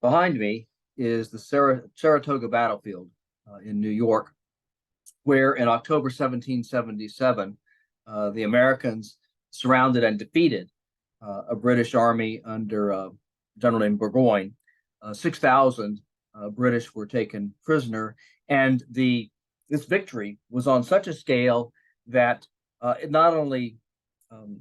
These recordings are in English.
Behind me is the Saratoga battlefield in New York, where in October 1777, the Americans surrounded and defeated a British army under a general named Burgoyne. 6,000 British were taken prisoner, and this victory was on such a scale that it not only um,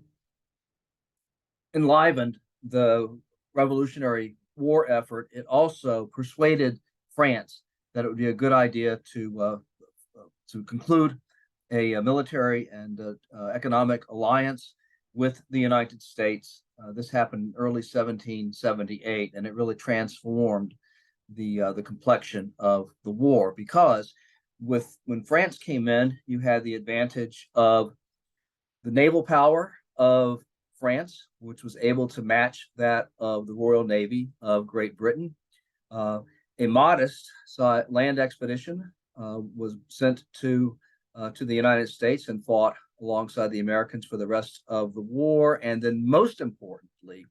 enlivened the Revolutionary War effort, it also persuaded France that it would be a good idea to conclude a military and economic alliance with the United States. This happened in early 1778, and it really transformed the complexion of the war because when France came in, you had the advantage of the naval power of France, which was able to match that of the Royal Navy of Great Britain. A modest land expedition was sent to the United States and fought alongside the Americans for the rest of the war. And then, most importantly,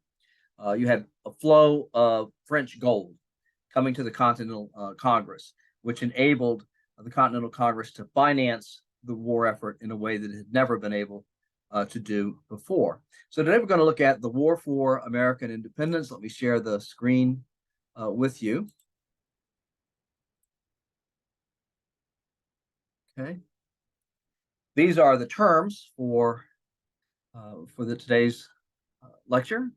you had a flow of French gold coming to the Continental Congress, which enabled the Continental Congress to finance the war effort in a way that it had never been able to do before. So today we're going to look at the War for American Independence. Let me share the screen with you. Okay. These are the terms for today's lecture.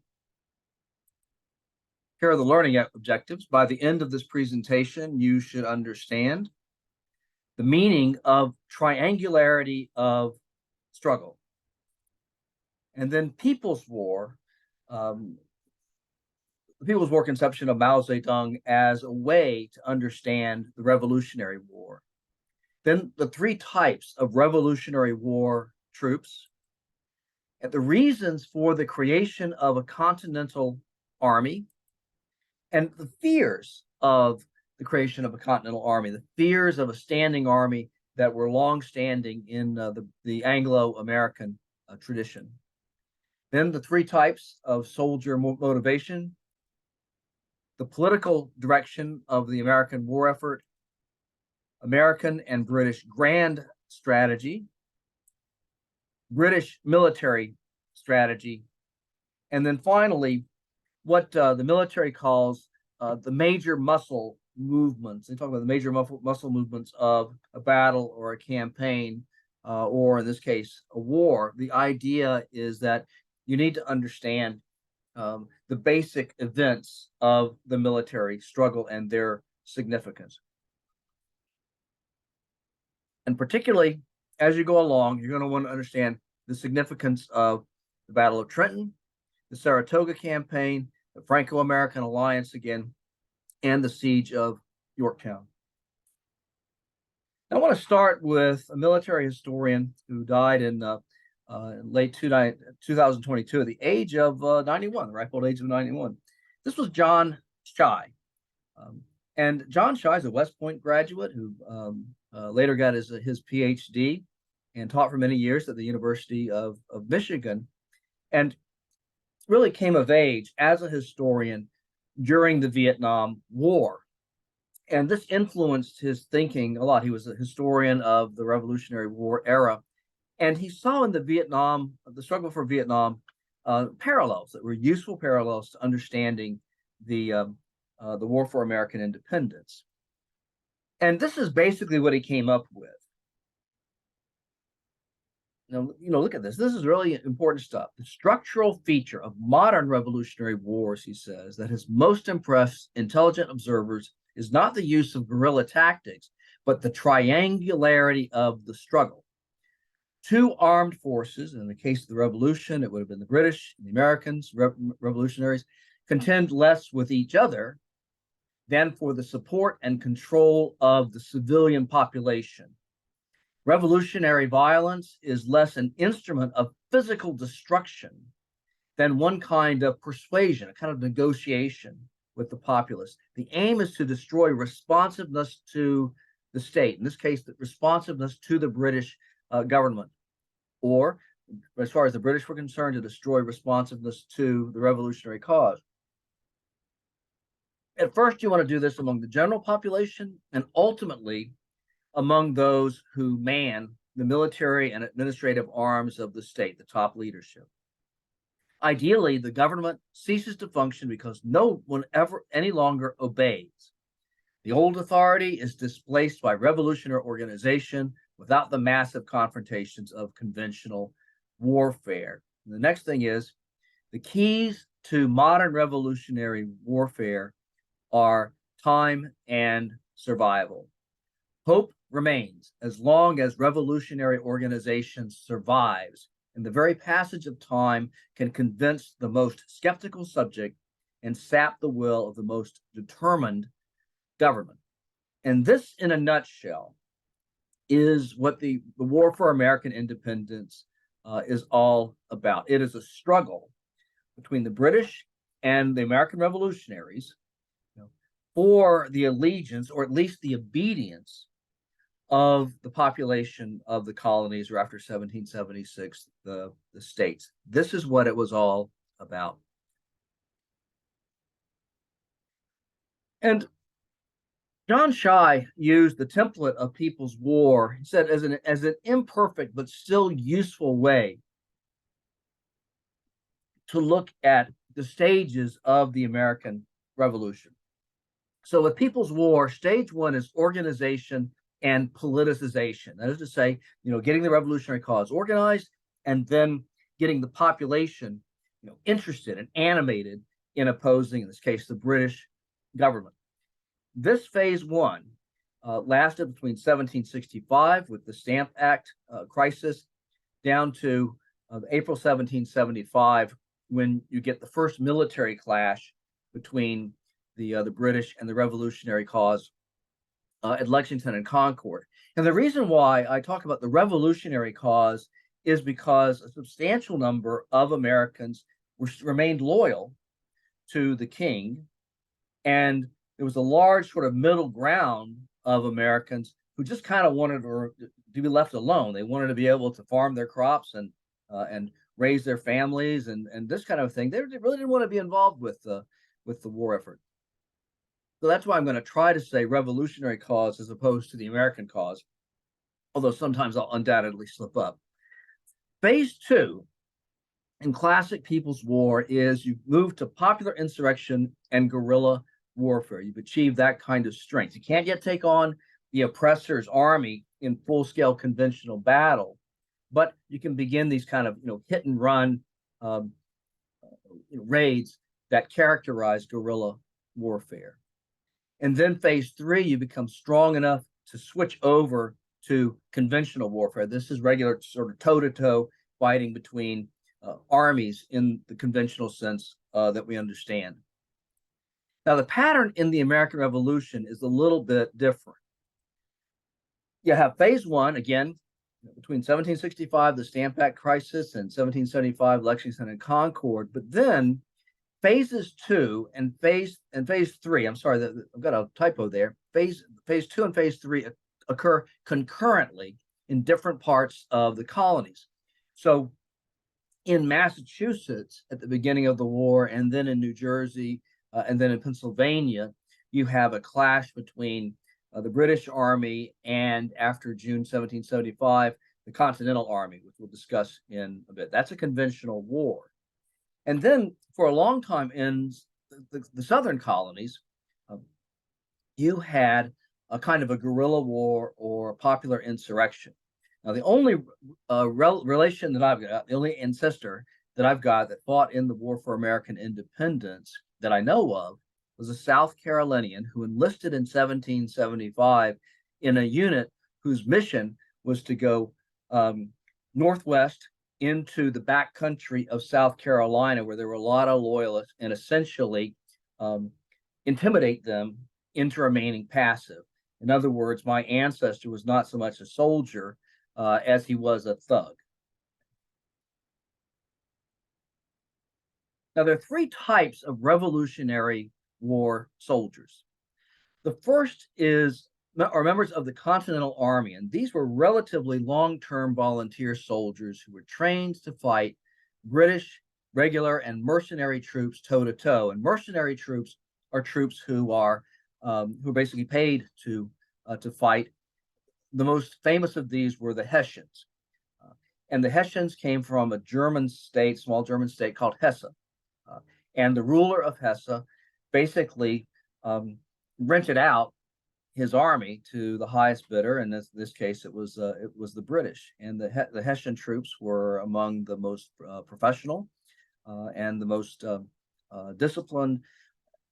Here are the learning objectives. By the end of this presentation, you should understand the meaning of triangularity of struggle. And then People's War, the People's War conception of Mao Zedong as a way to understand the Revolutionary War. Then the three types of Revolutionary War troops, and the reasons for the creation of a continental army, and the fears of the creation of a continental army, the fears of a standing army that were long-standing in the Anglo-American tradition. Then the three types of soldier motivation, the political direction of the American war effort, American and British grand strategy, British military strategy, and then finally, what the military calls the major muscle movements. They talk about the major muscle movements of a battle or a campaign, or in this case, a war. The idea is that you need to understand the basic events of the military struggle and their significance. And particularly as you go along, you're going to want to understand the significance of the Battle of Trenton, the Saratoga campaign, the Franco-American alliance again, and the siege of Yorktown. I want to start with a military historian who died in late 2022 at the age of 91, the ripe old age of 91. This was John Schy. And John Schy is a West Point graduate who later got his PhD and taught for many years at the University of Michigan, and really came of age as a historian during the Vietnam War. And this influenced his thinking a lot. He was a historian of the Revolutionary War era, and he saw in the struggle for Vietnam, parallels that were useful parallels to understanding the War for American Independence. And this is basically what he came up with. Now, look at this. This is really important stuff. The structural feature of modern revolutionary wars, he says, that has most impressed intelligent observers is not the use of guerrilla tactics, but the triangularity of the struggle. Two armed forces, in the case of the revolution, it would have been the British and the Americans, revolutionaries, contend less with each other than for the support and control of the civilian population. Revolutionary violence is less an instrument of physical destruction than one kind of persuasion, a kind of negotiation with the populace. The aim is to destroy responsiveness to the state, in this case, the responsiveness to the British government, or as far as the British were concerned, to destroy responsiveness to the revolutionary cause. at first you want to do this among the general population and ultimately among those who man the military and administrative arms of the state, the top leadership. Ideally, the government ceases to function because no one ever any longer obeys. The old authority is displaced by revolutionary organization without the massive confrontations of conventional warfare. And the next thing is the keys to modern revolutionary warfare are time and survival. Hope remains as long as revolutionary organization survives, and the very passage of time can convince the most skeptical subject and sap the will of the most determined government. And this, in a nutshell, is what the War for American Independence is all about. It is a struggle between the British and the American revolutionaries, for the allegiance, or at least the obedience, of the population of the colonies, or after 1776, the states. This is what it was all about. And John Shai used the template of People's War, he said, as an imperfect but still useful way to look at the stages of the American Revolution. So with People's War, stage one is organization and politicization. That is to say, getting the revolutionary cause organized and then getting the population, interested and animated in opposing, in this case, the British government. This phase one lasted between 1765 with the Stamp Act crisis down to April 1775, when you get the first military clash between the British and the revolutionary cause at Lexington and Concord. And the reason why I talk about the revolutionary cause is because a substantial number of Americans remained loyal to the king, and there was a large sort of middle ground of Americans who just kind of wanted to be left alone. They wanted to be able to farm their crops and raise their families and this kind of thing. They really didn't want to be involved with the war effort. So that's why I'm going to try to say revolutionary cause as opposed to the American cause, although sometimes I'll undoubtedly slip up. Phase two in classic People's War is you move to popular insurrection and guerrilla warfare. You've achieved that kind of strength. You can't yet take on the oppressor's army in full-scale conventional battle, but you can begin these kind of hit and run raids that characterize guerrilla warfare. And then phase three, you become strong enough to switch over to conventional warfare. This is regular sort of toe-to-toe fighting between armies in the conventional sense that we understand. Now, the pattern in the American Revolution is a little bit different. You have phase one, again, between 1765, the Stamp Act crisis, and 1775, Lexington and Concord. But then phases two and phase three, I'm sorry, I've got a typo there. Phase two and phase three occur concurrently in different parts of the colonies. So in Massachusetts at the beginning of the war, and then in New Jersey, and then in Pennsylvania, you have a clash between the British Army and, after June 1775, the Continental Army, which we'll discuss in a bit. That's a conventional war. And then for a long time in the southern colonies, you had a kind of a guerrilla war or popular insurrection. Now, the only relation that I've got, the only ancestor that I've got that fought in the War for American Independence that I know of was a South Carolinian who enlisted in 1775 in a unit whose mission was to go northwest into the back country of South Carolina, where there were a lot of loyalists, and essentially intimidate them into remaining passive. In other words, my ancestor was not so much a soldier as he was a thug. Now, there are three types of Revolutionary War soldiers. The first are members of the Continental Army, and these were relatively long-term volunteer soldiers who were trained to fight British, regular, and mercenary troops toe-to-toe. And mercenary troops are troops who are basically paid to fight. The most famous of these were the Hessians, and the Hessians came from a German state, small German state called Hesse, and the ruler of Hesse basically rented out his army to the highest bidder. In this case, it was the British, and the Hessian troops were among the most professional and the most disciplined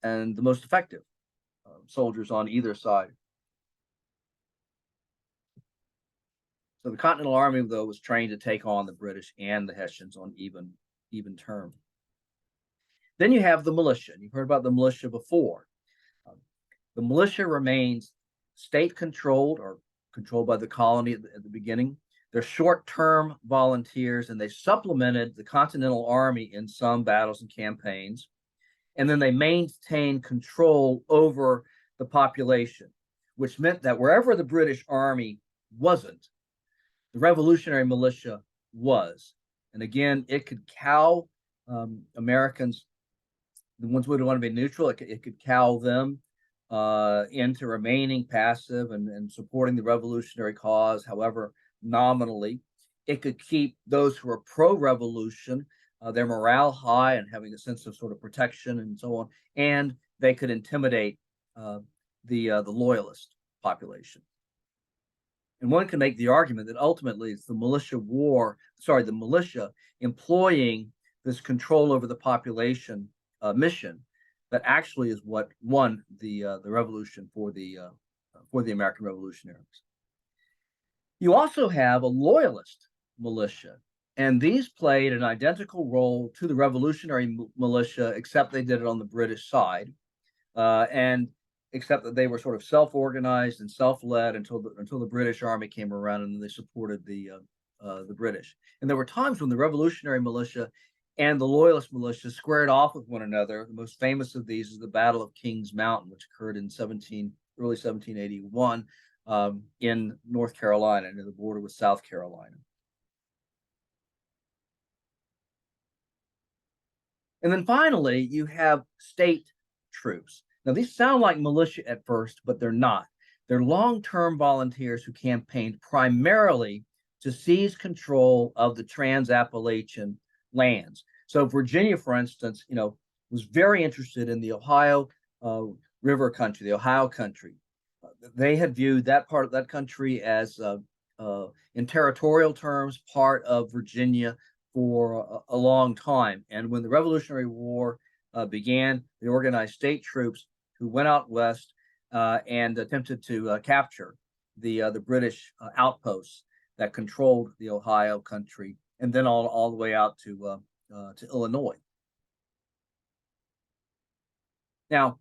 and the most effective soldiers on either side. So the Continental Army, though, was trained to take on the British and the Hessians on even terms. Then you have the militia. You've heard about the militia before. The militia remains state-controlled or controlled by the colony at the beginning. They're short-term volunteers, and they supplemented the Continental Army in some battles and campaigns. And then they maintained control over the population, which meant that wherever the British Army wasn't, the Revolutionary Militia was. And again, it could cow Americans, the ones who would want to be neutral. It could cow them into remaining passive and supporting the revolutionary cause, however nominally. It could keep those who are pro-revolution, their morale high and having a sense of sort of protection and so on, and they could intimidate the loyalist population. And one can make the argument that ultimately it's the militia employing this control over the population mission that actually is what won the revolution for the American revolutionaries. You also have a loyalist militia, and these played an identical role to the revolutionary militia, except they did it on the British side, and except that they were sort of self-organized and self-led until the British Army came around and they supported the British. And there were times when the revolutionary militia and the loyalist militia squared off with one another. The most famous of these is the Battle of Kings Mountain, which occurred in early 1781 in North Carolina, near the border with South Carolina. And then finally, you have state troops. Now, these sound like militia at first, but they're not. They're long-term volunteers who campaigned primarily to seize control of the Trans-Appalachian lands. So Virginia, for instance, was very interested in the Ohio River country, the Ohio country. They had viewed that part of that country as, in territorial terms, part of Virginia for a long time. And when the Revolutionary War began, they organized state troops who went out west and attempted to capture the British outposts that controlled the Ohio country, and then all the way out to Illinois. Now,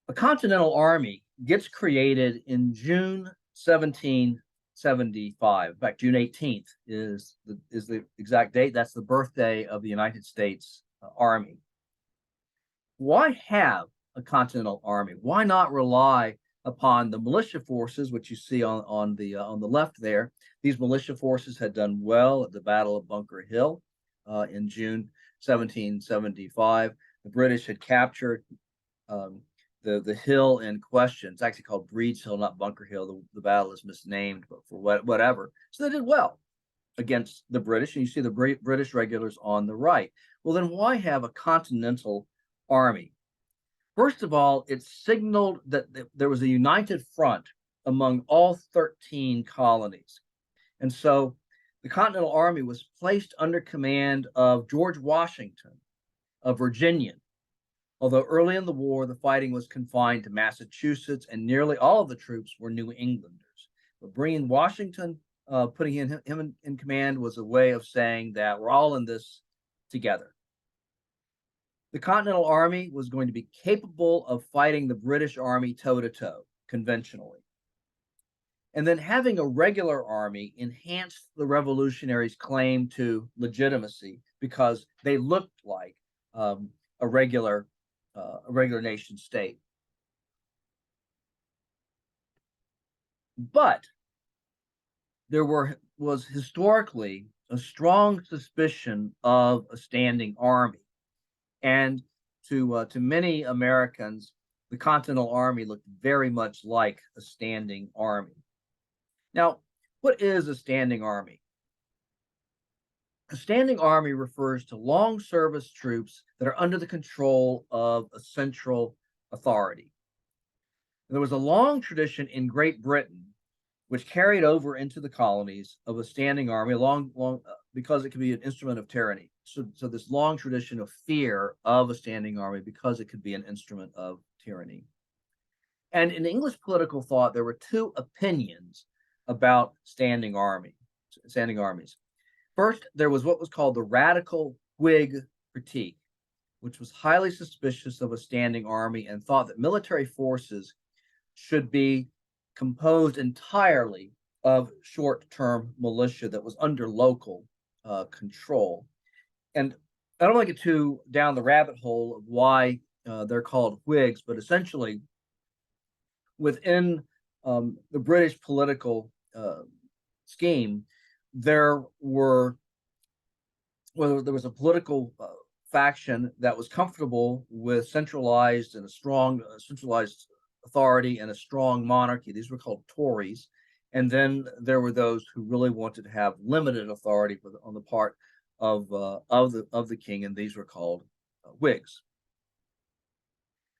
the Continental Army gets created in June 1775. In fact, June 18th is the exact date. That's the birthday of the United States Army. Why have a Continental Army? Why not rely upon the militia forces, which you see on the left there? These militia forces had done well at the Battle of Bunker Hill in June 1775. The British had captured the hill in question. It's actually called Breed's Hill, not Bunker Hill. The battle is misnamed, but for whatever. So they did well against the British, and you see the British regulars on the right. Well, then why have a Continental Army? First of all, it signaled that there was a united front among all 13 colonies. And so the Continental Army was placed under command of George Washington, a Virginian. Although early in the war, the fighting was confined to Massachusetts, and nearly all of the troops were New Englanders. But bringing Washington, putting him in command, was a way of saying that we're all in this together. The Continental Army was going to be capable of fighting the British Army toe-to-toe, conventionally. And then having a regular army enhanced the revolutionaries' claim to legitimacy because they looked like a regular nation state. But there was historically a strong suspicion of a standing army. And to many Americans, the Continental Army looked very much like a standing army. Now, what is a standing army? A standing army refers to long service troops that are under the control of a central authority. There was a long tradition in Great Britain, which carried over into the colonies, of a standing army, because it could be an instrument of tyranny. So this long tradition of fear of a standing army because it could be an instrument of tyranny. And in English political thought, there were two opinions about standing armies. First, there was what was called the radical Whig critique, which was highly suspicious of a standing army and thought that military forces should be composed entirely of short-term militia that was under local control. And I don't want to get too down the rabbit hole of why they're called Whigs, but essentially within the British political scheme, there was a political faction that was comfortable with centralized authority and a strong monarchy. These were called Tories. And then there were those who really wanted to have limited authority on the part of the king, and these were called Whigs.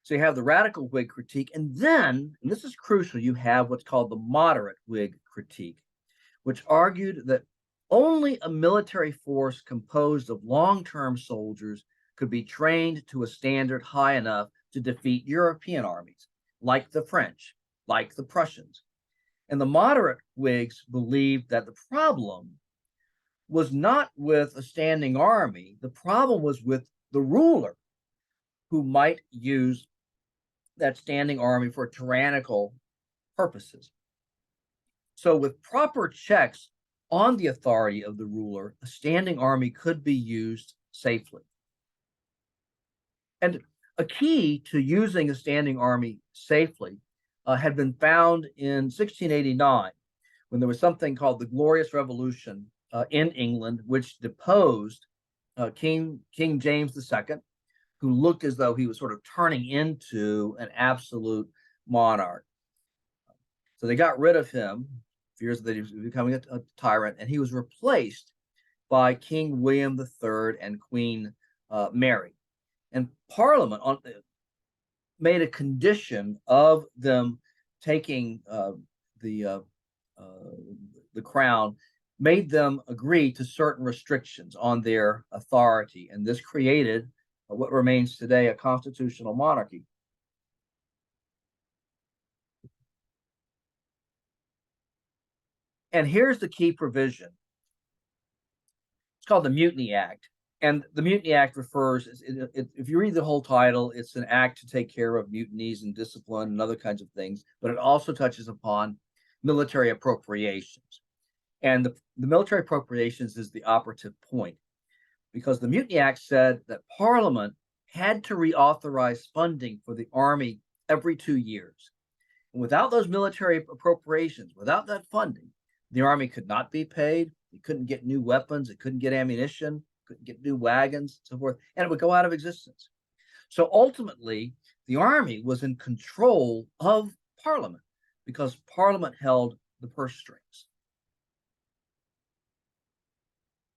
So you have the radical Whig critique, and then, and this is crucial, you have what's called the moderate Whig critique, which argued that only a military force composed of long-term soldiers could be trained to a standard high enough to defeat European armies, like the French, like the Prussians. And the moderate Whigs believed that the problem was not with a standing army. The problem was with the ruler, who might use that standing army for tyrannical purposes. So with proper checks on the authority of the ruler, a standing army could be used safely. And a key to using a standing army safely had been found in 1689, when there was something called the Glorious Revolution in England, which deposed King James II, who looked as though he was sort of turning into an absolute monarch. So they got rid of him, fears that he was becoming a tyrant, and he was replaced by King William III and Queen Mary. And Parliament made a condition of them taking the crown, made them agree to certain restrictions on their authority, and this created what remains today a constitutional monarchy. And here's the key provision. It's called the Mutiny Act. And the Mutiny Act refers, if you read the whole title, it's an act to take care of mutinies and discipline and other kinds of things, but it also touches upon military appropriations. And the military appropriations is the operative point, because the Mutiny Act said that Parliament had to reauthorize funding for the army every 2 years. And without those military appropriations, without that funding, the army could not be paid. It couldn't get new weapons. It couldn't get ammunition. Couldn't get new wagons, so forth, and it would go out of existence. So ultimately, the army was in control of Parliament because Parliament held the purse strings.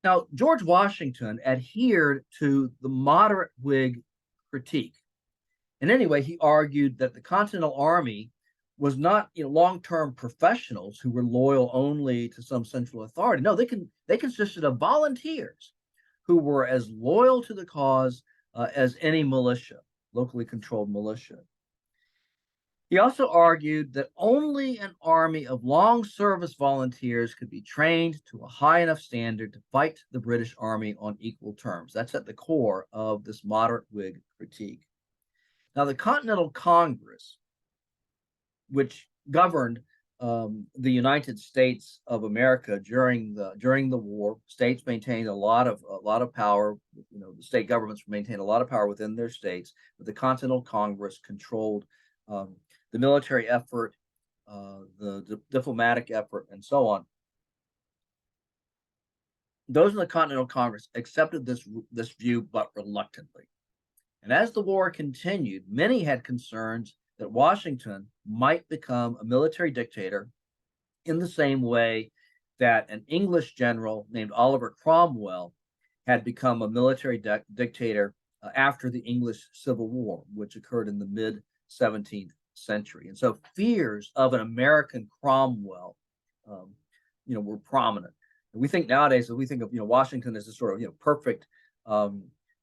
Now, George Washington adhered to the moderate Whig critique. And anyway, he argued that the Continental Army was not long-term professionals who were loyal only to some central authority. No, they consisted of volunteers who were as loyal to the cause as any militia, locally controlled militia. He also argued that only an army of long service volunteers could be trained to a high enough standard to fight the British Army on equal terms. That's at the core of this moderate Whig critique. Now, the Continental Congress, which governed the United States of America during the war, states maintained a lot of power. The state governments maintained a lot of power within their states, but the Continental Congress controlled the military effort, the diplomatic effort, and so on. Those in the Continental Congress accepted this view, but reluctantly. And as the war continued, many had concerns that Washington might become a military dictator in the same way that an English general named Oliver Cromwell had become a military dictator after the English Civil War, which occurred in the mid 17th century. And so fears of an American Cromwell, were prominent. And we think nowadays, we think of Washington as a sort of perfect,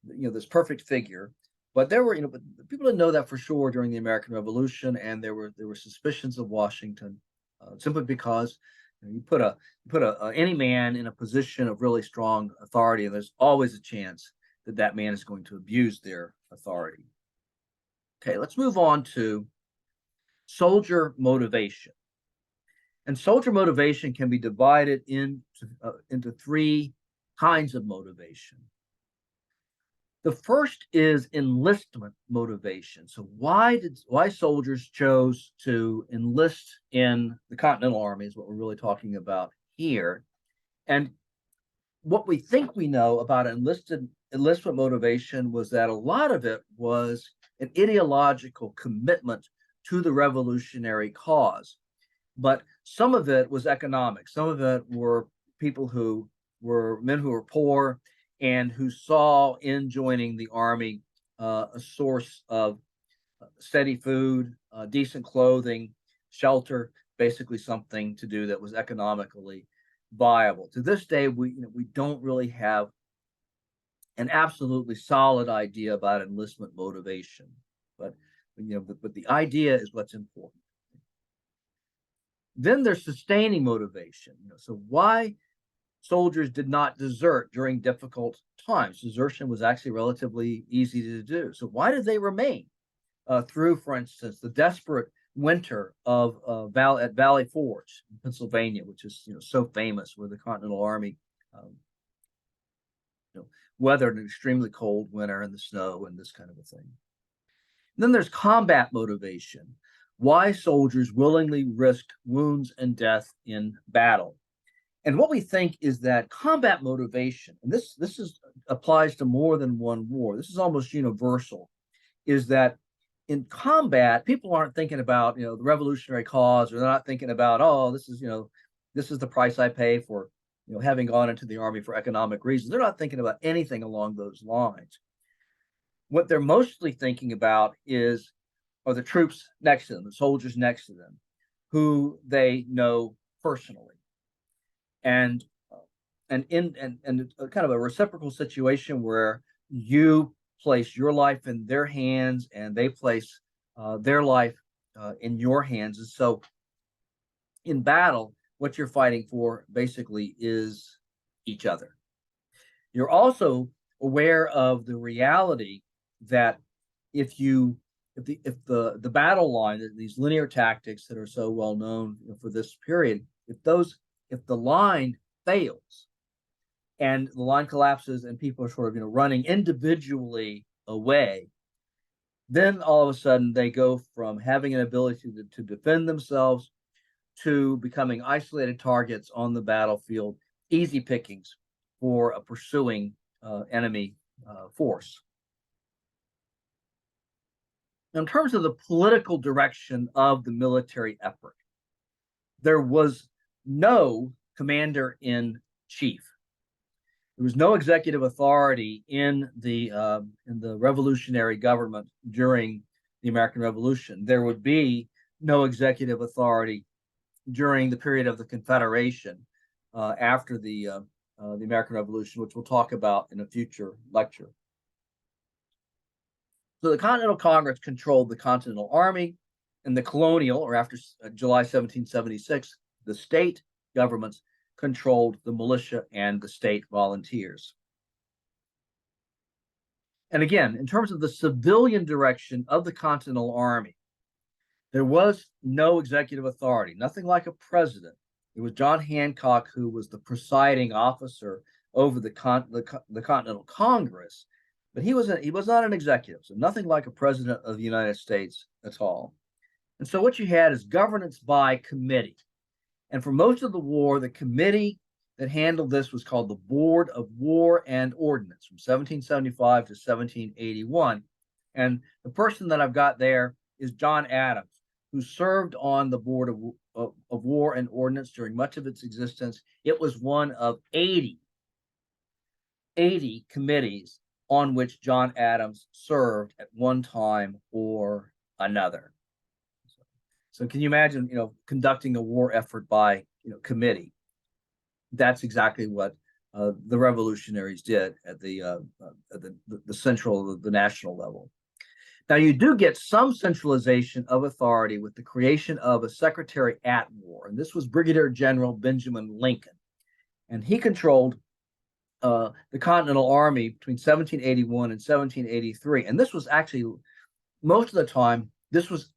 this perfect figure. But there were, but people didn't know that for sure during the American Revolution, and there were suspicions of Washington simply because you put any man in a position of really strong authority, and there's always a chance that that man is going to abuse their authority. Okay, let's move on to soldier motivation. And soldier motivation can be divided into three kinds of motivation. The first is enlistment motivation. So why soldiers chose to enlist in the Continental Army is what we're really talking about here. And what we think we know about enlistment motivation was that a lot of it was an ideological commitment to the revolutionary cause. But some of it was economic. Some of it were people who were men who were poor and who saw in joining the army a source of steady food, decent clothing, shelter, basically something to do that was economically viable. To this day, we don't really have an absolutely solid idea about enlistment motivation, but the idea is what's important. Then there's sustaining motivation. So why soldiers did not desert during difficult times? Desertion was actually relatively easy to do. So why did they remain through, for instance, the desperate winter of at Valley Forge, Pennsylvania, which is so famous, where the Continental Army weathered an extremely cold winter in the snow and this kind of a thing. And then there's combat motivation. Why soldiers willingly risked wounds and death in battle. And what we think is that combat motivation, and this applies to more than one war, this is almost universal, is that in combat, people aren't thinking about the revolutionary cause, or they're not thinking about, oh, this is the price I pay for having gone into the army for economic reasons. They're not thinking about anything along those lines. What they're mostly thinking about are the troops next to them, the soldiers next to them, who they know personally. And kind of a reciprocal situation where you place your life in their hands and they place their life in your hands. And so in battle, what you're fighting for basically is each other. You're also aware of the reality that if the battle line, these linear tactics that are so well known for this period, if the line fails and the line collapses and people are sort of running individually away, then all of a sudden they go from having an ability to defend themselves to becoming isolated targets on the battlefield, easy pickings for a pursuing enemy force. Now, in terms of the political direction of the military effort, there was no commander-in-chief. There was no executive authority in the revolutionary government during the American Revolution. There would be no executive authority during the period of the Confederation after the American Revolution, which we'll talk about in a future lecture. So the Continental Congress controlled the Continental Army, and the colonial, or after July 1776, the state governments controlled the militia and the state volunteers. And again, in terms of the civilian direction of the Continental Army, there was no executive authority, nothing like a president. It was John Hancock who was the presiding officer over the Continental Congress, but he was not an executive, so nothing like a president of the United States at all. And so what you had is governance by committee. And for most of the war, the committee that handled this was called the Board of War and Ordnance from 1775 to 1781. And the person that I've got there is John Adams, who served on the Board of War and Ordnance during much of its existence. It was one of 80 committees on which John Adams served at one time or another. So can you imagine, conducting a war effort by, committee? That's exactly what the revolutionaries did at the central, the national level. Now, you do get some centralization of authority with the creation of a secretary at war, and this was Brigadier General Benjamin Lincoln, and he controlled the Continental Army between 1781 and 1783. And this was actually, most of the time, this was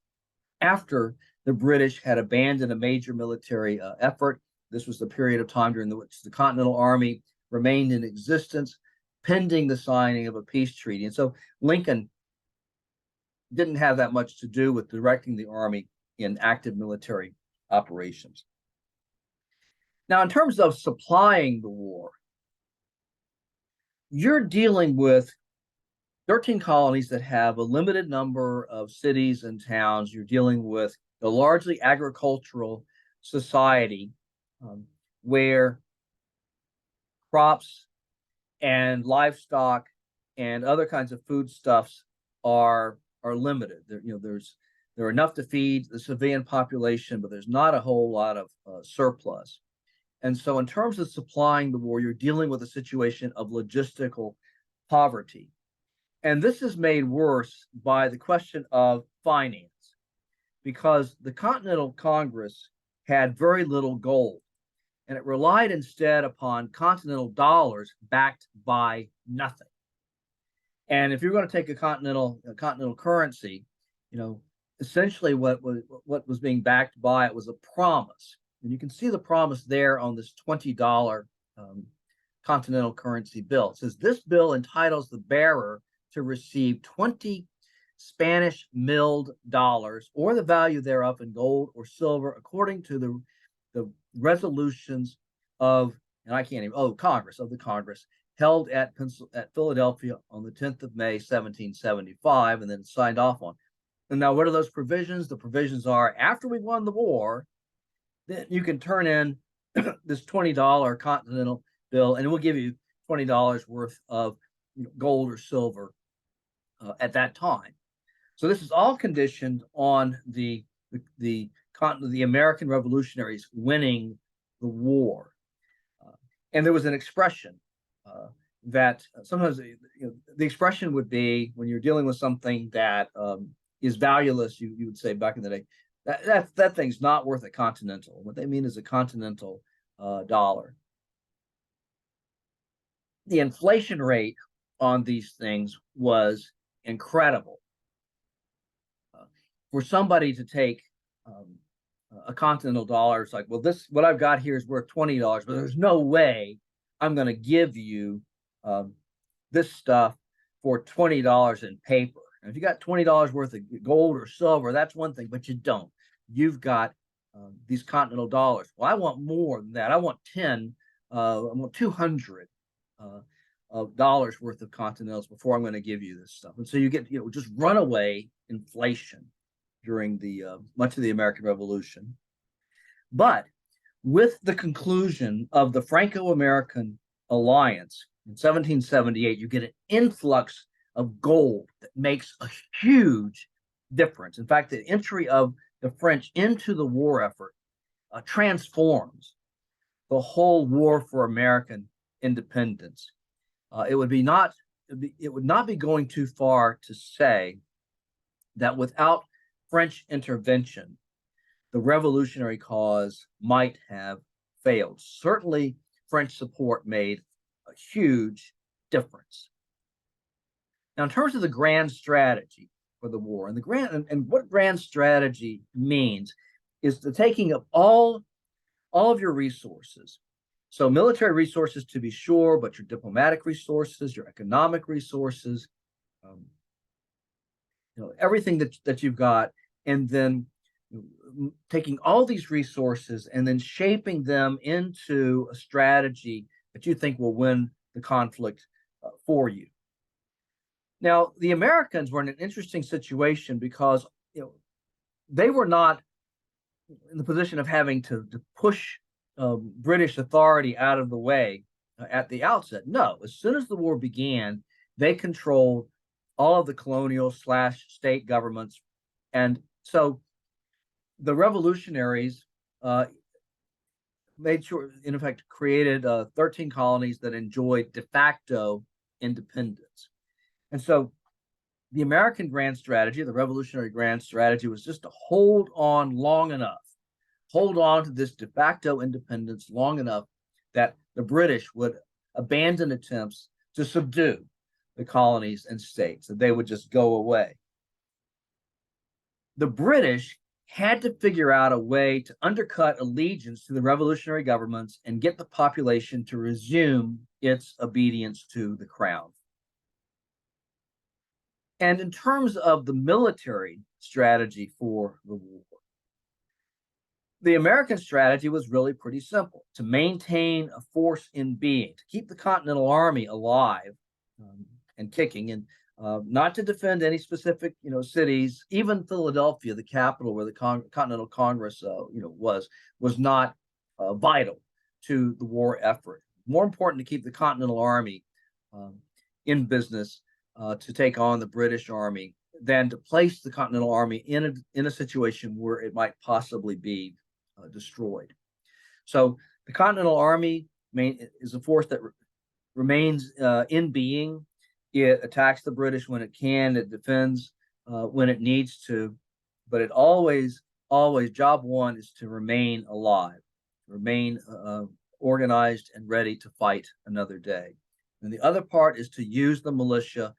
after the British had abandoned a major military effort. This was the period of time during which the Continental Army remained in existence, pending the signing of a peace treaty. And so Lincoln didn't have that much to do with directing the army in active military operations. Now, in terms of supplying the war, you're dealing with 13 colonies that have a limited number of cities and towns. You're dealing with a largely agricultural society where crops and livestock and other kinds of foodstuffs are limited. There are enough to feed the civilian population, but there's not a whole lot of surplus. And so in terms of supplying the war, you're dealing with a situation of logistical poverty. And this is made worse by the question of finance, because the Continental Congress had very little gold, and it relied instead upon continental dollars backed by nothing. And if you're going to take a continental currency, essentially what was being backed by it was a promise. And you can see the promise there on this $20 continental currency bill. It says, this bill entitles the bearer to receive 20 Spanish milled dollars or the value thereof in gold or silver, according to the resolutions of, and I can't even, Congress, of the Congress, held at Philadelphia on the 10th of May, 1775, and then signed off on. And now, what are those provisions? The provisions are, after we won the war, then you can turn in this $20 continental bill, and we'll give you $20 worth of gold or silver at that time. So this is all conditioned on the American revolutionaries winning the war. And there was an expression that sometimes the expression would be, when you're dealing with something that is valueless, you would say back in the day, that thing's not worth a continental. What they mean is a continental dollar. The inflation rate on these things was incredible. For somebody to take a continental dollar, it's like, well, what I've got here is worth $20, but there's no way I'm going to give you this stuff for $20 in paper. And if you got $20 worth of gold or silver, that's one thing, but you don't. You've got these continental dollars. Well, I want more than that. I want 10, I want 200 of dollars worth of continentals before I'm going to give you this stuff. And so you get, just runaway inflation during the much of the American Revolution. But with the conclusion of the Franco-American alliance in 1778, you get an influx of gold that makes a huge difference. In fact, the entry of the French into the war effort transforms the whole war for American independence. It would not be going too far to say that without French intervention, the revolutionary cause might have failed. Certainly, French support made a huge difference. Now, in terms of the grand strategy for the war, and what grand strategy means is the taking of all of your resources. So military resources, to be sure, but your diplomatic resources, your economic resources, everything that you've got, and then taking all these resources and then shaping them into a strategy that you think will win the conflict for you. Now, the Americans were in an interesting situation because they were not in the position of having to push British authority out of the way at the outset. No, as soon as the war began, they controlled all of the colonial / state governments. And so the revolutionaries made sure, in effect, created 13 colonies that enjoyed de facto independence. And so the American grand strategy, the revolutionary grand strategy, was just to hold on long enough, hold on to this de facto independence long enough that the British would abandon attempts to subdue the colonies and states, that they would just go away. The British had to figure out a way to undercut allegiance to the revolutionary governments and get the population to resume its obedience to the crown. And in terms of the military strategy for the war, the American strategy was really pretty simple: to maintain a force in being, to keep the Continental Army alive and kicking, and not to defend any specific, cities. Even Philadelphia, the capital where the Continental Congress, was not vital to the war effort. More important to keep the Continental Army in business to take on the British Army than to place the Continental Army in a situation where it might possibly be destroyed. So the Continental Army is a force that remains in being. It attacks the British when it can. It defends when it needs to. But it always, job one is to remain alive, remain organized and ready to fight another day. And the other part is to use the militia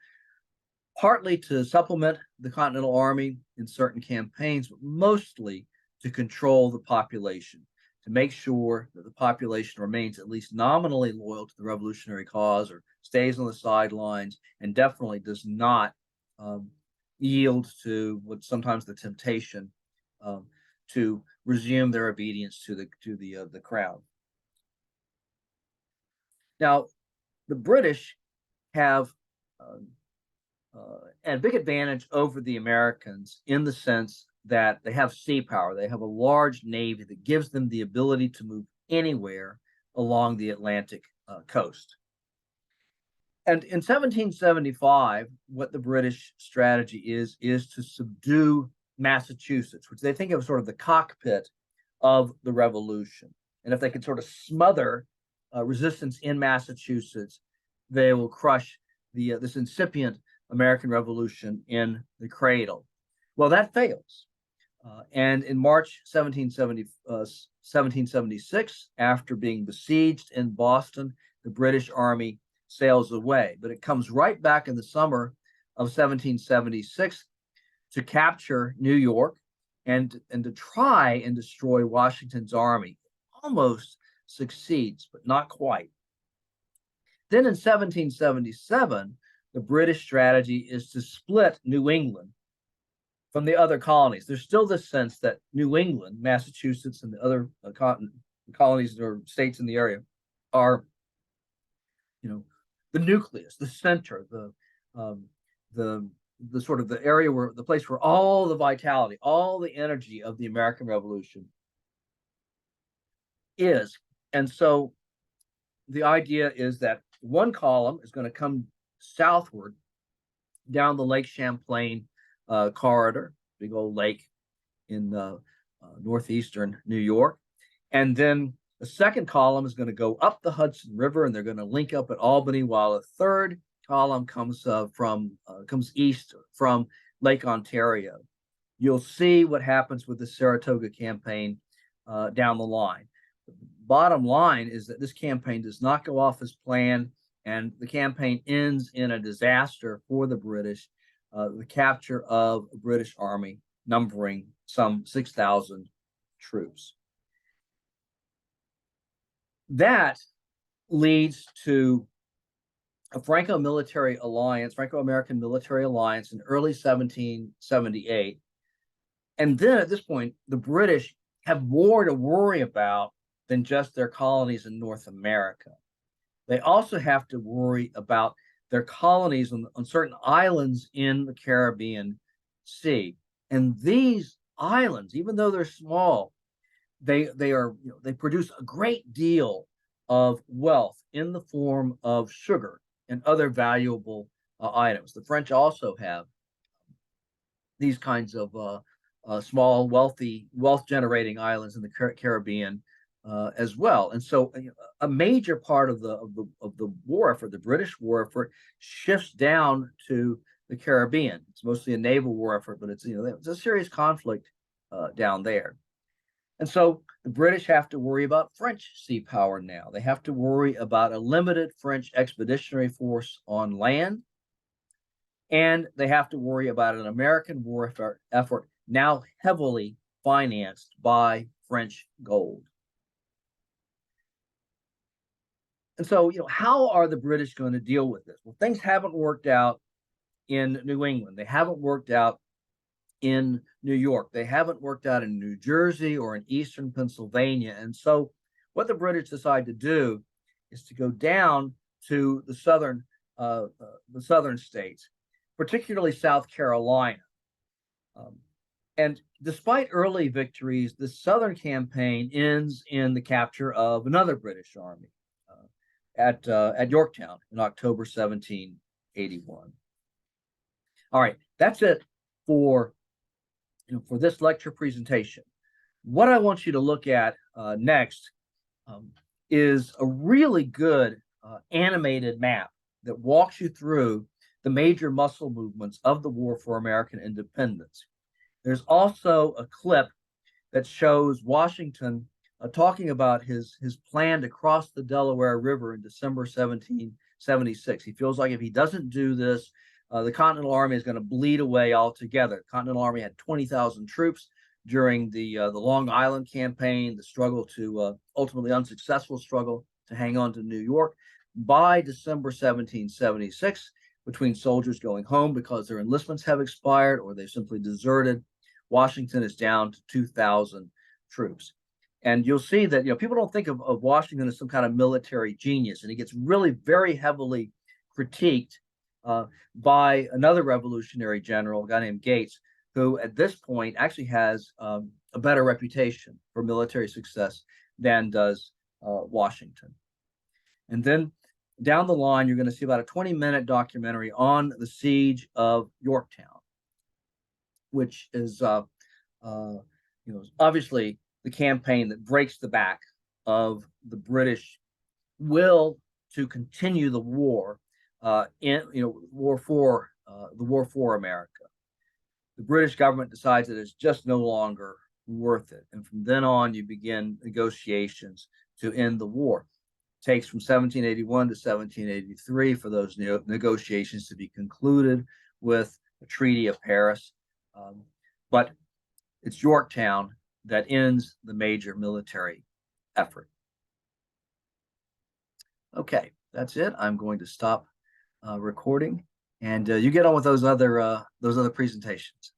partly to supplement the Continental Army in certain campaigns, but mostly to control the population, to make sure that the population remains at least nominally loyal to the revolutionary cause or stays on the sidelines, and definitely does not yield to what sometimes the temptation to resume their obedience to the crown. Now, the British have a big advantage over the Americans in the sense that they have sea power. They have a large navy that gives them the ability to move anywhere along the Atlantic coast. And in 1775, what the British strategy is to subdue Massachusetts, which they think of as sort of the cockpit of the revolution. And if they can sort of smother resistance in Massachusetts, they will crush this incipient American Revolution in the cradle. Well, that fails. And in March 1776, after being besieged in Boston, the British Army sails away. But it comes right back in the summer of 1776 to capture New York and to try and destroy Washington's army. Almost succeeds, but not quite. Then in 1777, the British strategy is to split New England from the other colonies. There's still this sense that New England, Massachusetts, and the other colonies or states in the area are, the nucleus, the center, the sort of the area where the place where all the vitality, all the energy of the American Revolution is. And so the idea is that one column is going to come southward down the Lake Champlain corridor, big old lake in northeastern New York. And then the second column is going to go up the Hudson River, and they're going to link up at Albany, while a third column comes east from Lake Ontario. You'll see what happens with the Saratoga campaign down the line. The bottom line is that this campaign does not go off as planned, and the campaign ends in a disaster for the British, the capture of a British army numbering some 6,000 troops. That leads to a Franco-American military alliance in early 1778. And then at this point, the British have more to worry about than just their colonies in North America. They also have to worry about their colonies on certain islands in the Caribbean Sea. And these islands, even though they're small, they are, you know, they produce a great deal of wealth in the form of sugar and other valuable items. The French also have these kinds of small, wealth generating islands in the Caribbean as well. And so, a major part of the war effort, the British war effort, shifts down to the Caribbean. It's mostly a naval war effort, but it's, it's a serious conflict down there. And so the British have to worry about French sea power now. They have to worry about a limited French expeditionary force on land, and they have to worry about an American war effort now heavily financed by French gold. And so, how are the British going to deal with this? Well, things haven't worked out in New England. They haven't worked out in New York. They haven't worked out in New Jersey or in eastern Pennsylvania. And so what the British decide to do is to go down to the southern states, particularly South Carolina. And despite early victories, the Southern campaign ends in the capture of another British army at Yorktown in October 1781. All right, that's it for this lecture presentation. What I want you to look at next is a really good animated map that walks you through the major muscle movements of the War for American Independence. There's also a clip that shows Washington talking about his plan to cross the Delaware River in December 1776. He feels like if he doesn't do this, the Continental Army is going to bleed away altogether. The Continental Army had 20,000 troops during the Long Island campaign, the struggle to ultimately unsuccessful struggle to hang on to New York. By December 1776, between soldiers going home because their enlistments have expired or they've simply deserted, Washington is down to 2,000 troops. And you'll see that people don't think of Washington as some kind of military genius, and he gets really very heavily critiqued by another revolutionary general, a guy named Gates, who at this point actually has a better reputation for military success than does Washington. And then down the line, you're going to see about a 20-minute documentary on the siege of Yorktown, which is obviously the campaign that breaks the back of the British will to continue the war the war for America. The British government decides that it's just no longer worth it, and from then on, you begin negotiations to end the war. It takes from 1781 to 1783 for those negotiations to be concluded with the Treaty of Paris, but it's Yorktown that ends the major military effort. Okay, that's it. I'm going to stop recording, and you get on with those other presentations.